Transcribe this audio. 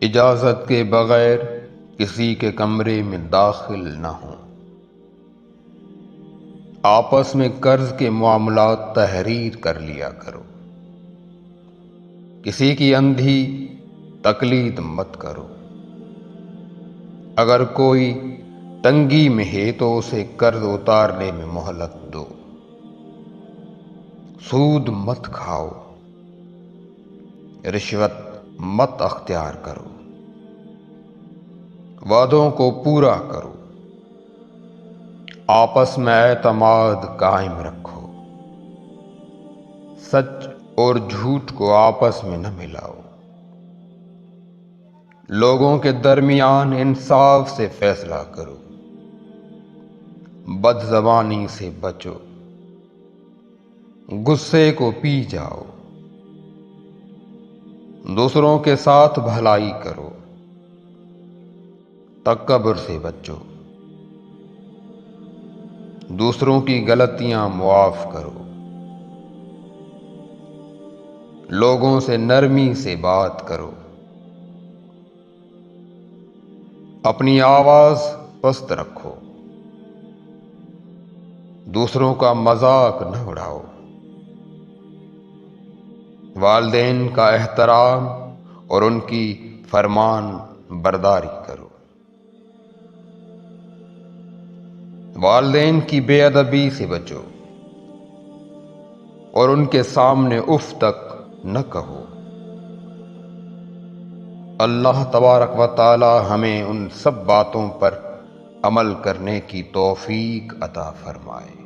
اجازت کے بغیر کسی کے کمرے میں داخل نہ ہوں۔ آپس میں قرض کے معاملات تحریر کر لیا کرو۔ کسی کی اندھی تقلید مت کرو۔ اگر کوئی تنگی میں ہے تو اسے قرض اتارنے میں مہلت دو۔ سود مت کھاؤ۔ رشوت مت اختیار کرو۔ وعدوں کو پورا کرو۔ آپس میں اعتماد قائم رکھو۔ سچ اور جھوٹ کو آپس میں نہ ملاؤ۔ لوگوں کے درمیان انصاف سے فیصلہ کرو۔ بد زبانی سے بچو۔ غصے کو پی جاؤ۔ دوسروں کے ساتھ بھلائی کرو۔ تکبر سے بچو۔ دوسروں کی غلطیاں معاف کرو۔ لوگوں سے نرمی سے بات کرو۔ اپنی آواز پست رکھو۔ دوسروں کا مذاق نہ اڑاؤ۔ والدین کا احترام اور ان کی فرمان برداری کرو۔ والدین کی بے ادبی سے بچو اور ان کے سامنے اف تک نہ کہو۔ اللہ تبارک و تعالی ہمیں ان سب باتوں پر عمل کرنے کی توفیق عطا فرمائے۔